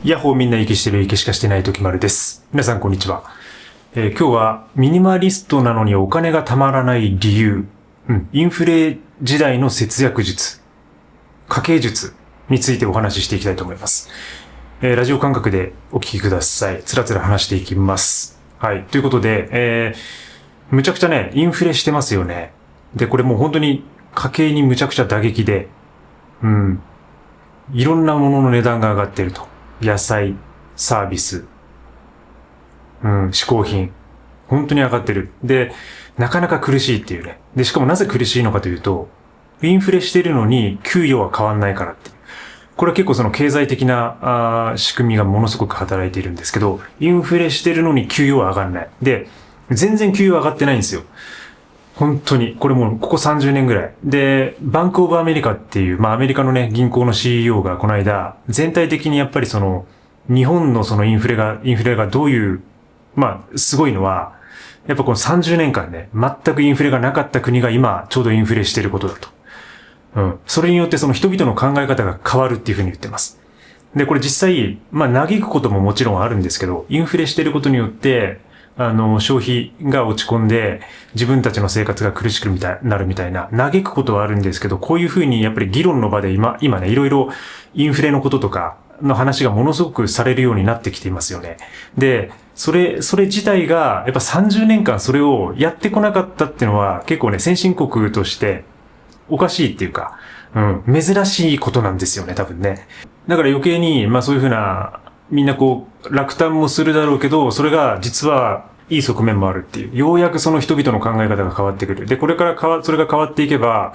ヤッホーみんな息してる息しかしてない時丸です。皆さんこんにちは。今日はミニマリストなのにお金がたまらない理由、インフレ時代の節約術、家計術についてお話ししていきたいと思います。ラジオ感覚でお聞きください。つらつら話していきます。はい。ということで、むちゃくちゃね、インフレしてますよね。で、これもう本当に家計にむちゃくちゃ打撃で、いろんなものの値段が上がっていると。野菜、サービス、嗜好品。本当に上がってる。で、なかなか苦しいっていうね。で、しかもなぜ苦しいのかというと、インフレしてるのに給与は変わんないからっていう。これは結構その経済的な仕組みがものすごく働いているんですけど、インフレしてるのに給与は上がんない。で、全然給与上がってないんですよ。本当に。これもうここ30年ぐらい。で、バンクオブアメリカっていう、アメリカのね、銀行の CEO がこの間、全体的にやっぱりその、日本のそのインフレがどういう、すごいのは、やっぱこの30年間ね、全くインフレがなかった国が今、ちょうどインフレしてることだと。それによってその人々の考え方が変わるっていうふうに言ってます。で、これ実際、嘆くことももちろんあるんですけど、インフレしてることによって、消費が落ち込んで、自分たちの生活が苦しくなるみたいな、嘆くことはあるんですけど、こういうふうにやっぱり議論の場で今ね、いろいろインフレのこととかの話がものすごくされるようになってきていますよね。で、それ自体が、やっぱ30年間それをやってこなかったっていうのは、結構ね、先進国としておかしいっていうか、珍しいことなんですよね、多分ね。だから余計に、そういうふうな、みんなこう、落胆もするだろうけど、それが実はいい側面もあるっていう。ようやくその人々の考え方が変わってくる。で、これからそれが変わっていけば、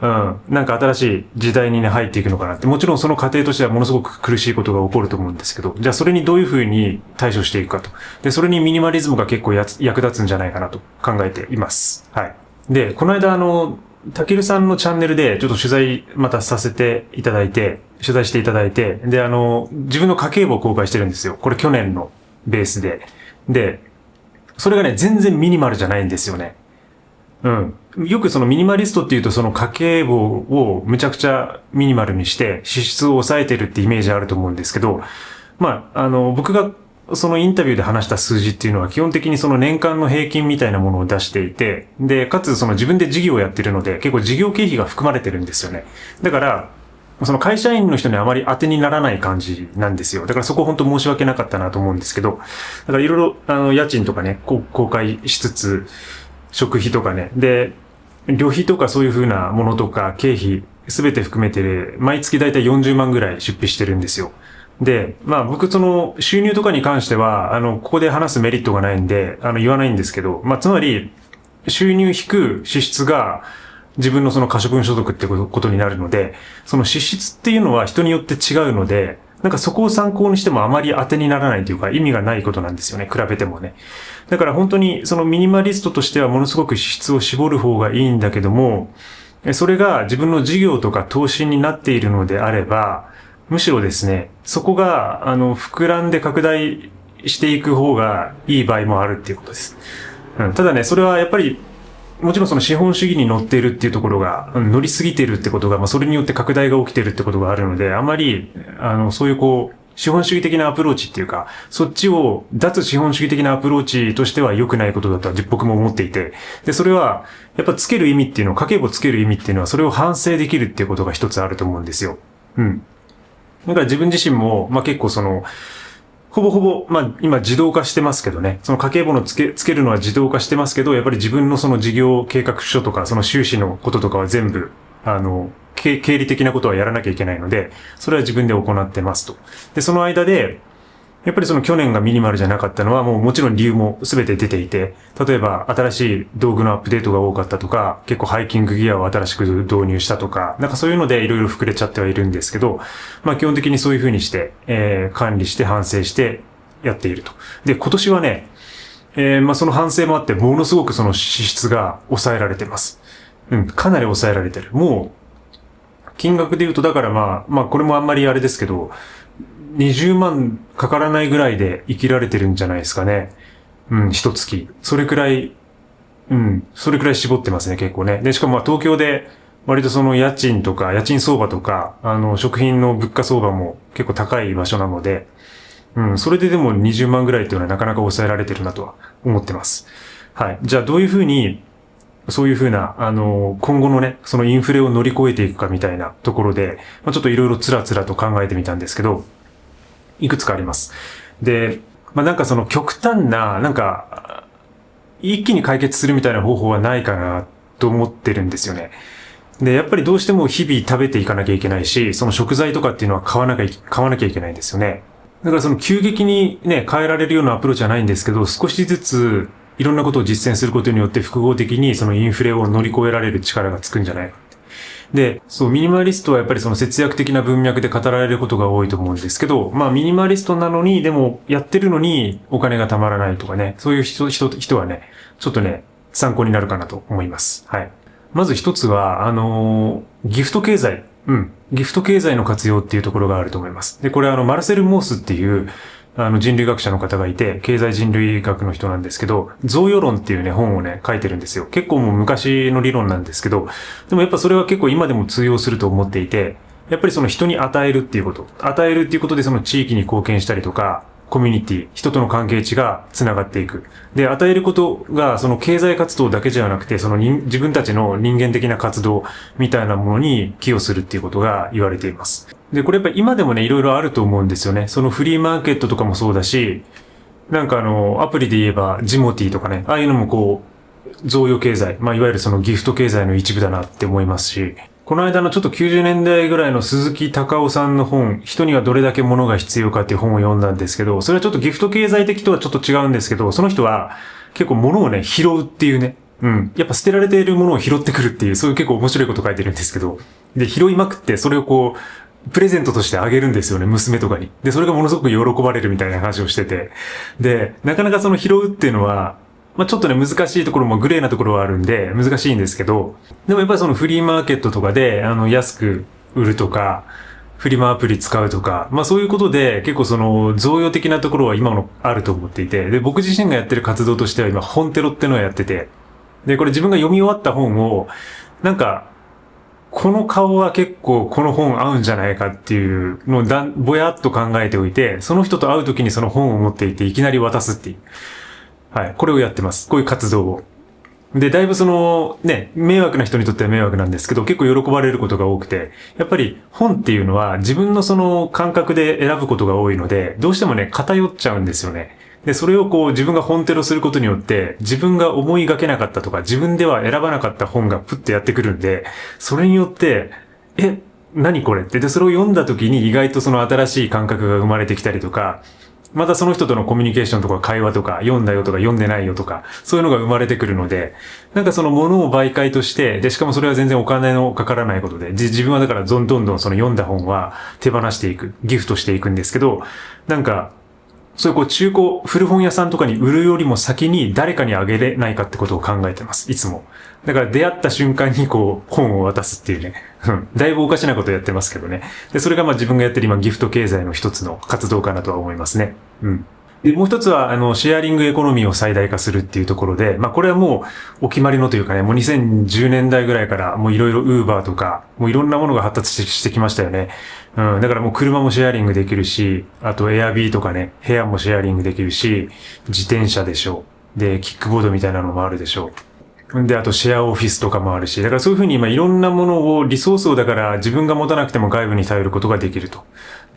なんか新しい時代にね、入っていくのかなって。もちろんその過程としてはものすごく苦しいことが起こると思うんですけど、じゃあそれにどういうふうに対処していくかと。で、それにミニマリズムが結構役立つんじゃないかなと考えています。はい。で、この間たけるさんのチャンネルでちょっと取材また取材していただいて、で、自分の家計簿を公開してるんですよ。これ去年のベースで。で、それがね、全然ミニマルじゃないんですよね。よくそのミニマリストっていうとその家計簿をむちゃくちゃミニマルにして支出を抑えてるってイメージあると思うんですけど、僕がそのインタビューで話した数字っていうのは基本的にその年間の平均みたいなものを出していて、で、かつその自分で事業をやってるので結構事業経費が含まれてるんですよね。だから、その会社員の人にあまり当てにならない感じなんですよ。だからそこ本当申し訳なかったなと思うんですけど、だからいろいろ家賃とかね、公開しつつ、食費とかね、で、旅費とかそういう風なものとか経費すべて含めて毎月だいたい40万ぐらい出費してるんですよ。で、僕その収入とかに関しては、ここで話すメリットがないんで、言わないんですけど、つまり、収入引く支出が自分のその可処分所得ってことになるので、その支出っていうのは人によって違うので、なんかそこを参考にしてもあまり当てにならないというか意味がないことなんですよね、比べてもね。だから本当にそのミニマリストとしてはものすごく支出を絞る方がいいんだけども、それが自分の事業とか投資になっているのであれば、むしろですね、そこが、膨らんで拡大していく方がいい場合もあるっていうことです。ただね、それはやっぱり、もちろんその資本主義に乗っているっていうところが、乗りすぎているってことが、それによって拡大が起きているってことがあるので、あまり、そういう資本主義的なアプローチっていうか、そっちを脱資本主義的なアプローチとしては良くないことだとは僕も思っていて、で、それは、やっぱつける意味っていうのは、家計簿つける意味っていうのは、それを反省できるっていうことが一つあると思うんですよ。だから自分自身も、結構ほぼほぼ、今自動化してますけどね、その家計簿のつけるのは自動化してますけど、やっぱり自分のその事業計画書とか、その収支のこととかは全部、経理的なことはやらなきゃいけないので、それは自分で行ってますと。で、その間で、やっぱりその去年がミニマルじゃなかったのはもちろん理由も全て出ていて、例えば新しい道具のアップデートが多かったとか、結構ハイキングギアを新しく導入したとか、なんかそういうのでいろいろ膨れちゃってはいるんですけど、基本的にそういう風にして、管理して反省してやっていると。で、今年はね、その反省もあってものすごくその支出が抑えられてます。かなり抑えられてる。もう、金額で言うとだからこれもあんまりあれですけど、20万かからないぐらいで生きられてるんじゃないですかね。一月。それくらい絞ってますね、結構ね。で、しかも東京で、割とその家賃とか、家賃相場とか、食品の物価相場も結構高い場所なので、それででも20万ぐらいっていうのはなかなか抑えられてるなとは思ってます。はい。じゃあどういうふうに、そういうふうな、今後のね、そのインフレを乗り越えていくかみたいなところで、ちょっといろいろつらつらと考えてみたんですけど、いくつかあります。で、なんかその極端な、なんか、一気に解決するみたいな方法はないかなと思ってるんですよね。で、やっぱりどうしても日々食べていかなきゃいけないし、その食材とかっていうのは買わなきゃいけないんですよね。だからその急激にね、変えられるようなアプローチはないんですけど、少しずついろんなことを実践することによって複合的にそのインフレを乗り越えられる力がつくんじゃないか。で、そう、ミニマリストはやっぱりその節約的な文脈で語られることが多いと思うんですけど、ミニマリストなのに、でもやってるのにお金が貯まらないとかね、そういう人はね、ちょっとね、参考になるかなと思います。はい。まず一つは、ギフト経済。ギフト経済の活用っていうところがあると思います。で、これマルセル・モースっていう、人類学者の方がいて、経済人類学の人なんですけど、贈与論っていうね、本をね、書いてるんですよ。結構もう昔の理論なんですけど、でもやっぱそれは結構今でも通用すると思っていて、やっぱりその人に与えるっていうこと。与えるっていうことでその地域に貢献したりとか、コミュニティ、人との関係値が繋がっていく。で、与えることが、その経済活動だけじゃなくて、その自分たちの人間的な活動みたいなものに寄与するっていうことが言われています。で、これやっぱり今でもね、いろいろあると思うんですよね。そのフリーマーケットとかもそうだし、なんかアプリで言えば、ジモティとかね、ああいうのもこう、贈与経済、いわゆるそのギフト経済の一部だなって思いますし、この間のちょっと90年代ぐらいの鈴木隆夫さんの本、人にはどれだけ物が必要かっていう本を読んだんですけど、それはちょっとギフト経済的とはちょっと違うんですけど、その人は結構物をね、拾うっていうね、やっぱ捨てられているものを拾ってくるっていう、そういう結構面白いこと書いてるんですけど、で、拾いまくってそれをこう、プレゼントとしてあげるんですよね、娘とかに。で、それがものすごく喜ばれるみたいな話をしてて。で、なかなかその拾うっていうのは、ちょっとね、難しいところもグレーなところはあるんで、難しいんですけど、でもやっぱりそのフリーマーケットとかで、安く売るとか、フリマアプリ使うとか、そういうことで結構その贈与的なところは今もあると思っていて、で、僕自身がやってる活動としては今、本テロってのをやってて、で、これ自分が読み終わった本を、なんか、この顔は結構この本合うんじゃないかっていうのをぼやっと考えておいて、その人と会う時にその本を持っていていきなり渡すっていう。はい。これをやってます。こういう活動を。で、だいぶその、ね、迷惑な人にとっては迷惑なんですけど、結構喜ばれることが多くて、やっぱり本っていうのは自分のその感覚で選ぶことが多いので、どうしてもね、偏っちゃうんですよね。で、それをこう自分が本テロすることによって、自分が思いがけなかったとか、自分では選ばなかった本がプッとやってくるんで、それによって、何これって。で、それを読んだ時に意外とその新しい感覚が生まれてきたりとか、またその人とのコミュニケーションとか会話とか、読んだよとか読んでないよとか、そういうのが生まれてくるので、なんかその物を媒介として、で、しかもそれは全然お金のかからないことで、自分はだからどんどんその読んだ本は手放していく、ギフトしていくんですけど、なんか、そういうこう中古、古本屋さんとかに売るよりも先に誰かにあげれないかってことを考えてます。いつも。だから出会った瞬間にこう本を渡すっていうね。だいぶおかしなことやってますけどね。で、それが自分がやってる今ギフト経済の一つの活動かなとは思いますね。で、もう一つは、シェアリングエコノミーを最大化するっていうところで、これはもうお決まりのというかね、もう2010年代ぐらいからもういろいろウーバーとか、もういろんなものが発達してきましたよね。だからもう車もシェアリングできるし、あとエアビーとかね、部屋もシェアリングできるし、自転車でしょう。で、キックボードみたいなのもあるでしょう。で、あとシェアオフィスとかもあるし、だからそういうふうに今いろんなものをリソースをだから自分が持たなくても外部に頼ることができると。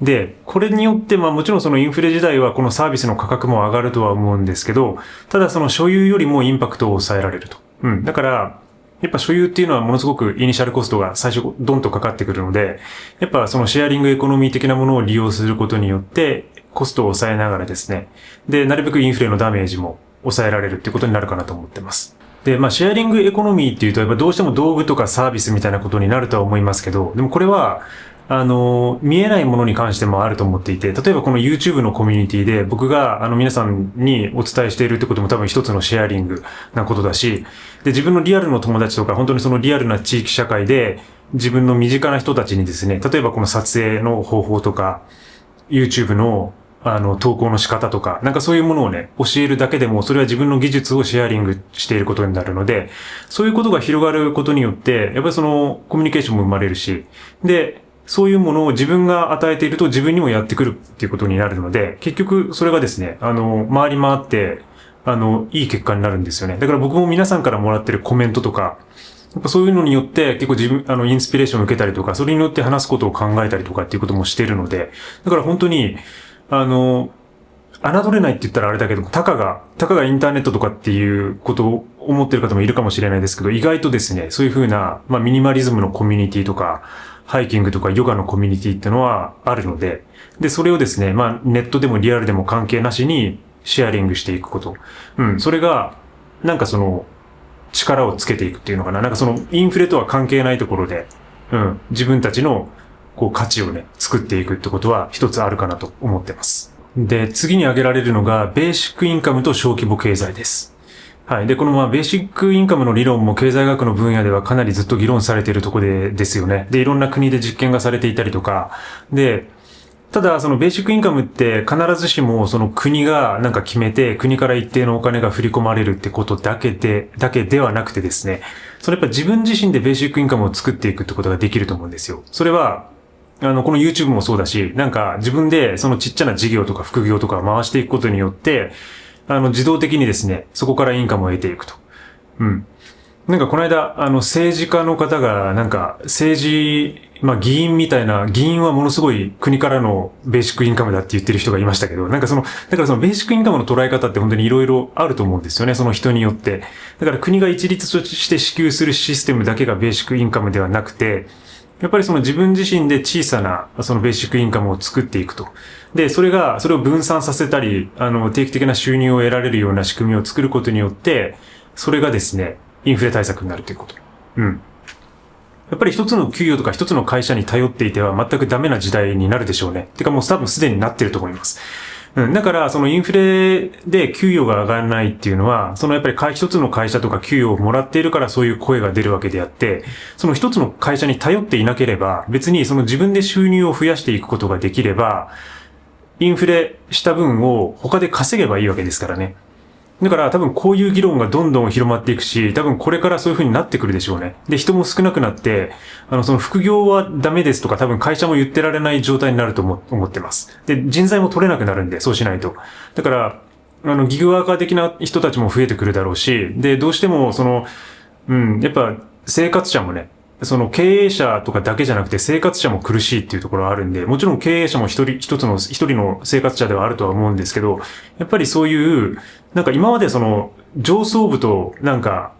で、これによってもちろんそのインフレ時代はこのサービスの価格も上がるとは思うんですけど、ただその所有よりもインパクトを抑えられると。だから、やっぱ所有っていうのはものすごくイニシャルコストが最初ドンとかかってくるので、やっぱそのシェアリングエコノミー的なものを利用することによってコストを抑えながらですね、で、なるべくインフレのダメージも抑えられるっていうことになるかなと思ってます。で、シェアリングエコノミーっていうとやっぱどうしても道具とかサービスみたいなことになるとは思いますけど、でもこれは、見えないものに関してもあると思っていて、例えばこの YouTube のコミュニティで僕が皆さんにお伝えしているってことも多分一つのシェアリングなことだし、で、自分のリアルの友達とか本当にそのリアルな地域社会で自分の身近な人たちにですね、例えばこの撮影の方法とか、YouTube の投稿の仕方とか、なんかそういうものをね、教えるだけでも、それは自分の技術をシェアリングしていることになるので、そういうことが広がることによって、やっぱりそのコミュニケーションも生まれるし、で、そういうものを自分が与えていると自分にもやってくるっていうことになるので、結局それがですね、回り回って、いい結果になるんですよね。だから僕も皆さんからもらってるコメントとか、やっぱそういうのによって結構自分、インスピレーションを受けたりとか、それによって話すことを考えたりとかっていうこともしているので、だから本当に、侮れないって言ったらあれだけども、たかがインターネットとかっていうことを思ってる方もいるかもしれないですけど、意外とですね、そういうふうな、ミニマリズムのコミュニティとか、ハイキングとかヨガのコミュニティってのはあるので、で、それをですね、ネットでもリアルでも関係なしにシェアリングしていくこと。それが、なんかその、力をつけていくっていうのかな。なんかその、インフレとは関係ないところで、自分たちの、価値をね、作っていくってことは一つあるかなと思ってます。で、次に挙げられるのが、ベーシックインカムと小規模経済です。はい。で、このベーシックインカムの理論も経済学の分野ではかなりずっと議論されているところですよね。で、いろんな国で実験がされていたりとか。で、ただ、そのベーシックインカムって必ずしもその国がなんか決めて、国から一定のお金が振り込まれるってことだけではなくてですね、それやっぱ自分自身でベーシックインカムを作っていくってことができると思うんですよ。それは、この YouTube もそうだし、なんか自分でそのちっちゃな事業とか副業とかを回していくことによって、自動的にですね、そこからインカムを得ていくと。なんかこの間、政治家の方が、なんか政治、議員みたいな、議員はものすごい国からのベーシックインカムだって言ってる人がいましたけど、なんかだからそのベーシックインカムの捉え方って本当にいろいろあると思うんですよね、その人によって。だから国が一律として支給するシステムだけがベーシックインカムではなくて、やっぱりその自分自身で小さなそのベーシックインカムを作っていくと。で、それを分散させたり、定期的な収入を得られるような仕組みを作ることによって、それがですね、インフレ対策になるということ。やっぱり一つの企業とか一つの会社に頼っていては全くダメな時代になるでしょうね。てかもう多分すでになってると思います。だから、そのインフレで給与が上がらないっていうのは、そのやっぱり一つの会社とか給与をもらっているからそういう声が出るわけであって、その一つの会社に頼っていなければ、別にその自分で収入を増やしていくことができれば、インフレした分を他で稼げばいいわけですからね。だから多分こういう議論がどんどん広まっていくし、多分これからそういう風になってくるでしょうね。で、人も少なくなって、その副業はダメですとか多分会社も言ってられない状態になると思ってます。で、人材も取れなくなるんで、そうしないと。だから、ギグワーカー的な人たちも増えてくるだろうし、で、どうしてもやっぱ生活者もね、その経営者とかだけじゃなくて生活者も苦しいっていうところはあるんで、もちろん経営者も一人の生活者ではあるとは思うんですけど、やっぱりそういう、なんか今までその上層部となんか、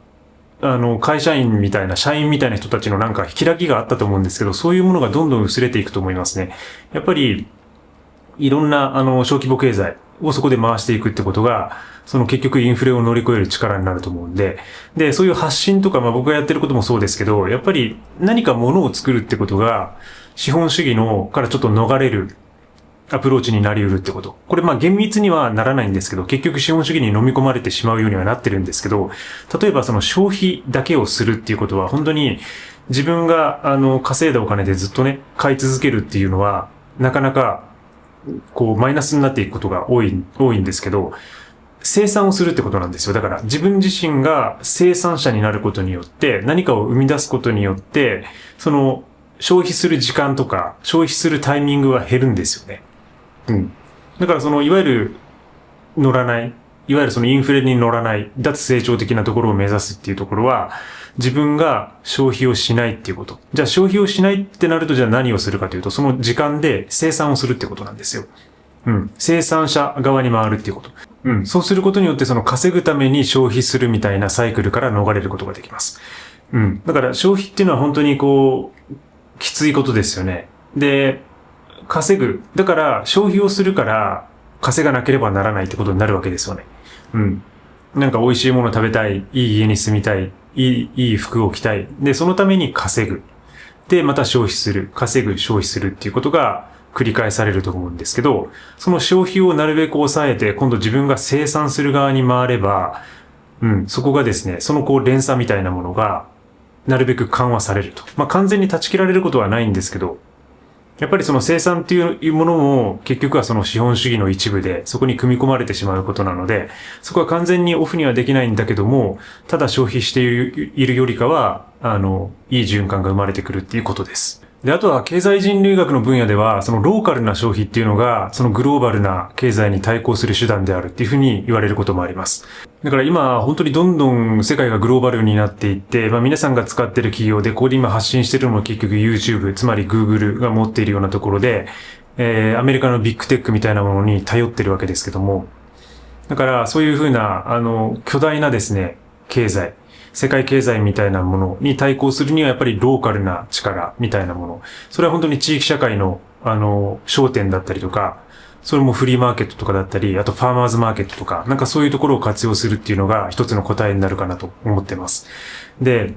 会社員みたいな、社員みたいな人たちのなんか開きがあったと思うんですけど、そういうものがどんどん薄れていくと思いますね。やっぱり、いろんな小規模経済をそこで回していくってことが、その結局インフレを乗り越える力になると思うんで、で、そういう発信とか、僕がやってることもそうですけど、やっぱり何か物を作るってことが、資本主義からちょっと逃れるアプローチになり得るってこと。これ厳密にはならないんですけど、結局資本主義に飲み込まれてしまうようにはなってるんですけど、例えばその消費だけをするっていうことは、本当に自分が稼いだお金でずっとね、買い続けるっていうのは、なかなかマイナスになっていくことが多いんですけど、生産をするってことなんですよ。だから自分自身が生産者になることによって何かを生み出すことによってその消費する時間とか消費するタイミングは減るんですよね。だからいわゆるそのインフレに乗らない脱成長的なところを目指すっていうところは自分が消費をしないっていうこと。じゃあ消費をしないってなるとじゃあ何をするかというとその時間で生産をするってことなんですよ。生産者側に回るっていうこと。そうすることによってその稼ぐために消費するみたいなサイクルから逃れることができます。だから消費っていうのは本当にきついことですよね。で、稼ぐ。だから消費をするから稼がなければならないってことになるわけですよね。なんか美味しいもの食べたい、いい家に住みたい、いい服を着たい。で、そのために稼ぐ。で、また消費する。稼ぐ、消費するっていうことが繰り返されると思うんですけど、その消費をなるべく抑えて、今度自分が生産する側に回れば、そこがですね、その連鎖みたいなものが、なるべく緩和されると。完全に断ち切られることはないんですけど、やっぱりその生産っていうものも結局はその資本主義の一部でそこに組み込まれてしまうことなので、そこは完全にオフにはできないんだけども、ただ消費しているよりかは、いい循環が生まれてくるっていうことです。で、あとは経済人類学の分野では、そのローカルな消費っていうのが、そのグローバルな経済に対抗する手段であるっていうふうに言われることもあります。だから今、本当にどんどん世界がグローバルになっていって、皆さんが使っている企業で、ここで今発信しているのも結局 YouTube、つまり Google が持っているようなところで、アメリカのビッグテックみたいなものに頼ってるわけですけども、だからそういうふうな、巨大なですね、経済、世界経済みたいなものに対抗するにはやっぱりローカルな力みたいなもの。それは本当に地域社会の、商店だったりとか、それもフリーマーケットとかだったり、あとファーマーズマーケットとか、なんかそういうところを活用するっていうのが一つの答えになるかなと思ってます。で、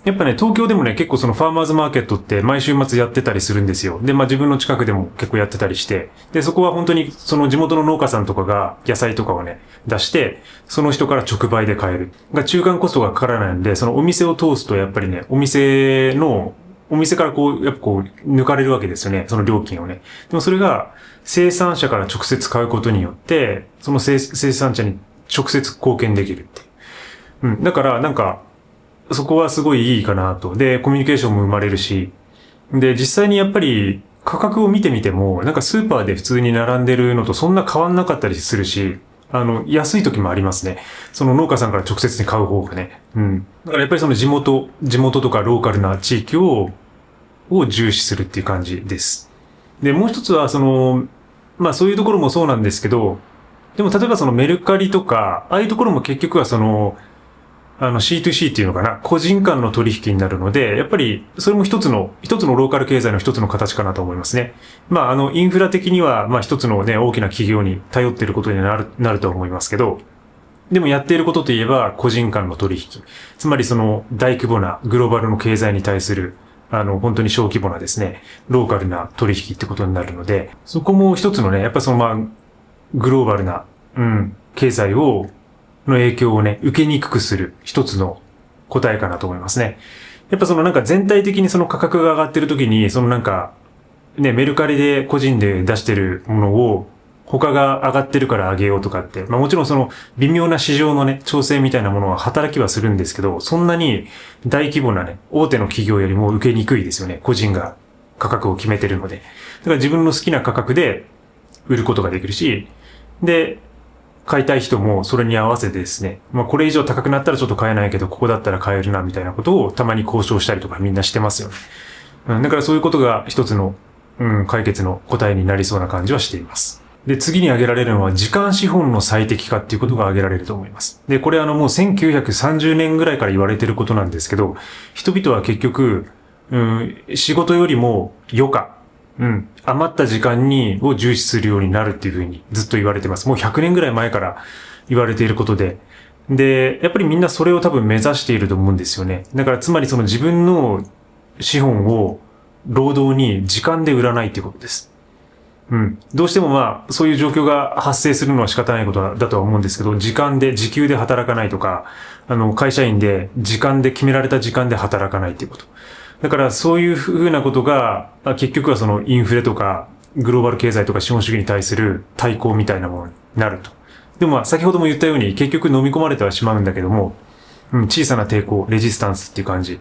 やっぱね、東京でもね、結構そのファーマーズマーケットって毎週末やってたりするんですよ。で、自分の近くでも結構やってたりして、で、そこは本当にその地元の農家さんとかが野菜とかをね、出して、その人から直売で買える。中間コストがかからないんで、そのお店を通すとやっぱりね、お店からやっぱ抜かれるわけですよね。その料金をね。でもそれが生産者から直接買うことによって、その生産者に直接貢献できるっていう。だからなんか、そこはすごいいいかなと。で、コミュニケーションも生まれるし。で、実際にやっぱり価格を見てみても、なんかスーパーで普通に並んでるのとそんな変わんなかったりするし、安い時もありますね。その農家さんから直接に買う方がね。だからやっぱりその地元とかローカルな地域を重視するっていう感じです。で、もう一つはそういうところもそうなんですけど、でも例えばそのメルカリとか、ああいうところも結局はC2C っていうのかな、個人間の取引になるので、やっぱり、それも一つのローカル経済の一つの形かなと思いますね。インフラ的には、一つのね、大きな企業に頼っていることになると思いますけど、でもやっていることといえば、個人間の取引。つまりその、大規模なグローバルの経済に対する、本当に小規模なですね、ローカルな取引ってことになるので、そこも一つのね、やっぱグローバルな、経済の影響をね、受けにくくする一つの答えかなと思いますね。やっぱなんか全体的にその価格が上がってる時に、なんか、ね、メルカリで個人で出してるものを、他が上がってるから上げようとかって、もちろん微妙な市場のね、調整みたいなものは働きはするんですけど、そんなに大規模なね、大手の企業よりも受けにくいですよね。個人が価格を決めてるので。だから自分の好きな価格で売ることができるし、で、買いたい人もそれに合わせてですね、これ以上高くなったらちょっと買えないけど、ここだったら買えるな、みたいなことをたまに交渉したりとかみんなしてますよね。だからそういうことが一つの、解決の答えになりそうな感じはしています。で、次に挙げられるのは時間資本の最適化っていうことが挙げられると思います。で、これもう1930年ぐらいから言われてることなんですけど、人々は結局、仕事よりも余暇、余った時間を重視するようになるっていうふうにずっと言われてます。もう100年ぐらい前から言われていることで。で、やっぱりみんなそれを多分目指していると思うんですよね。だからつまり自分の資本を労働に時間で売らないっていうことです。どうしてもそういう状況が発生するのは仕方ないことだとは思うんですけど、時給で働かないとか、会社員で決められた時間で働かないっていうこと。だからそういうふうなことが、結局はインフレとか、グローバル経済とか資本主義に対する対抗みたいなものになると。でも先ほども言ったように、結局飲み込まれてはしまうんだけども、小さな抵抗、レジスタンスっていう感じ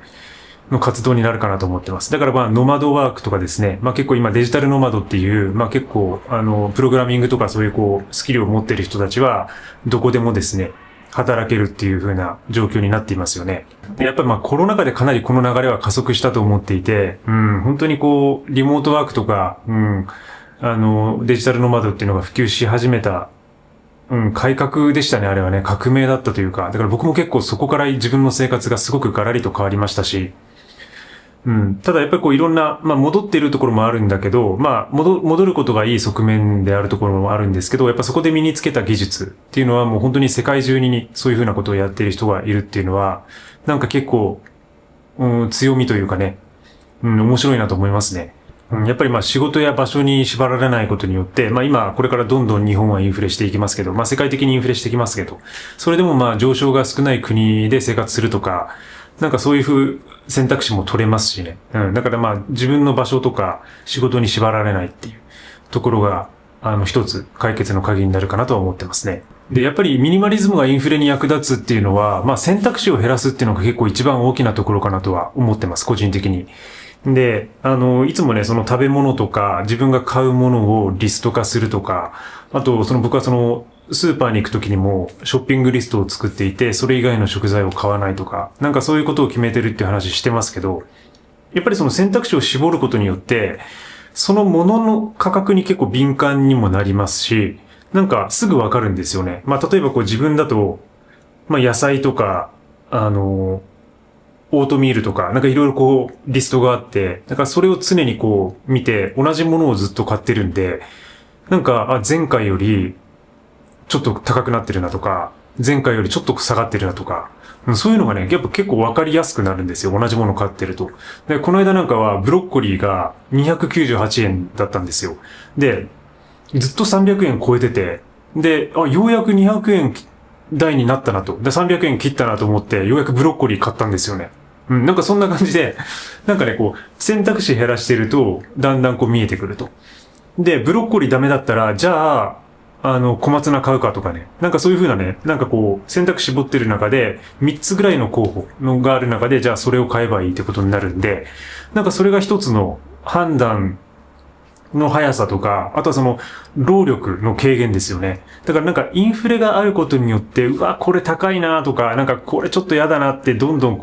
の活動になるかなと思ってます。だからノマドワークとかですね、結構今デジタルノマドっていう、結構プログラミングとかそういうスキルを持っている人たちは、どこでもですね、働けるっていう風な状況になっていますよね。でやっぱりコロナ禍でかなりこの流れは加速したと思っていて、本当にリモートワークとか、デジタルノマドっていうのが普及し始めた、改革でしたね、あれはね。革命だったというか。だから僕も結構そこから自分の生活がすごくガラリと変わりましたし、ただやっぱりいろんな、戻っているところもあるんだけど、戻ることがいい側面であるところもあるんですけど、やっぱそこで身につけた技術っていうのはもう本当に世界中にそういうふうなことをやっている人がいるっていうのは、なんか結構、強みというかね、面白いなと思いますね。やっぱり仕事や場所に縛られないことによって、今これからどんどん日本はインフレしていきますけど、世界的にインフレしていきますけど、それでも上昇が少ない国で生活するとか、なんかそういう選択肢も取れますしね。だからまあ自分の場所とか仕事に縛られないっていうところが、一つ解決の鍵になるかなとは思ってますね。で、やっぱりミニマリズムがインフレに役立つっていうのは、まあ選択肢を減らすっていうのが結構一番大きなところかなとは思ってます、個人的に。で、いつもね、その食べ物とか自分が買うものをリスト化するとか、あと、僕はスーパーに行くときにもショッピングリストを作っていて、それ以外の食材を買わないとか、なんかそういうことを決めてるっていう話してますけど、やっぱりその選択肢を絞ることによって、そのものの価格に結構敏感にもなりますし、なんかすぐわかるんですよね。まあ例えば自分だと、まあ野菜とか、オートミールとか、なんかいろいろリストがあって、だからそれを常に見て、同じものをずっと買ってるんで、なんか、前回よりちょっと高くなってるなとか、前回よりちょっと下がってるなとか、そういうのがね、やっぱ結構わかりやすくなるんですよ。同じもの買ってると。で、この間なんかはブロッコリーが298円だったんですよ。で、ずっと300円超えてて、で、ようやく200円台になったなと。で、300円切ったなと思って、ようやくブロッコリー買ったんですよね。なんかそんな感じで、なんかね、選択肢減らしてると、だんだん見えてくると。で、ブロッコリーダメだったら、じゃあ、小松菜買うかとかね。なんかそういう風なね、なんか選択絞ってる中で、3つぐらいの候補がある中で、じゃあそれを買えばいいってことになるんで、なんかそれが一つの判断の速さとか、あとは労力の軽減ですよね。だからなんかインフレがあることによって、うわ、これ高いなとか、なんかこれちょっと嫌だなってどんどん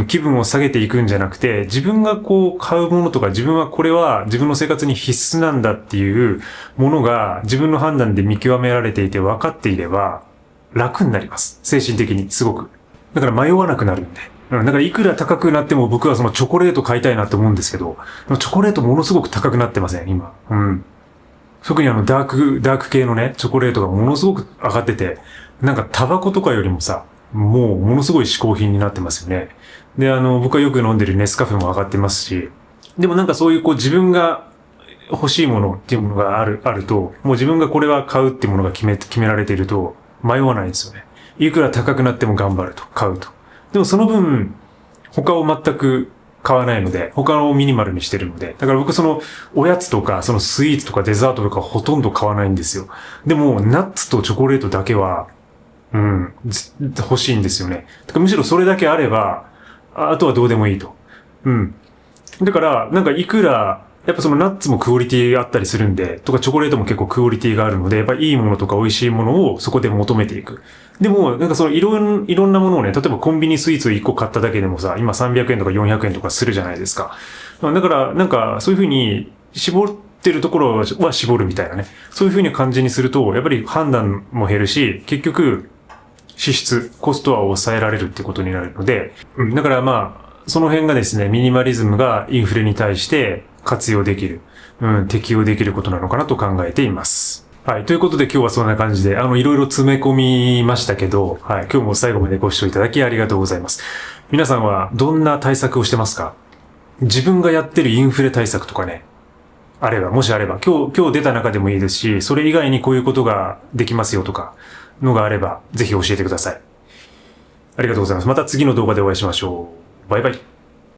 気分を下げていくんじゃなくて、自分が買うものとか、自分はこれは自分の生活に必須なんだっていうものが自分の判断で見極められていて分かっていれば楽になります。精神的にすごく。だから迷わなくなるんで。だからいくら高くなっても僕はチョコレート買いたいなって思うんですけど、チョコレートものすごく高くなってません、今。特にダーク系のね、チョコレートがものすごく上がってて、なんかタバコとかよりもさ、もうものすごい嗜好品になってますよね。で、僕がよく飲んでるネスカフェも上がってますし、でもなんかそういう自分が欲しいものっていうものがあると、もう自分がこれは買うっていうものが決められていると迷わないんですよね。いくら高くなっても頑張ると、買うと。でもその分、他を全く買わないので、他のミニマルにしてるので、だから僕おやつとか、スイーツとかデザートとかほとんど買わないんですよ。でも、ナッツとチョコレートだけは、欲しいんですよね。だからむしろそれだけあれば、あとはどうでもいいと。だから、なんかいくら、やっぱナッツもクオリティあったりするんで、とかチョコレートも結構クオリティがあるので、やっぱいいものとか美味しいものをそこで求めていく。でも、なんかいろんなものをね、例えばコンビニスイーツを1個買っただけでもさ、今300円とか400円とかするじゃないですか。だから、なんかそういう風に絞ってるところは絞るみたいなね。そういう風に感じにすると、やっぱり判断も減るし、結局、支出、コストは抑えられるってことになるので、だからまあ、その辺がですね、ミニマリズムがインフレに対して活用できる、適用できることなのかなと考えています。はい。ということで今日はそんな感じで、いろいろ詰め込みましたけど、はい。今日も最後までご視聴いただきありがとうございます。皆さんはどんな対策をしてますか？自分がやってるインフレ対策とかね、もしあれば、今日出た中でもいいですし、それ以外にこういうことができますよとか、のがあれば、ぜひ教えてください。ありがとうございます。また次の動画でお会いしましょう。バイバイ。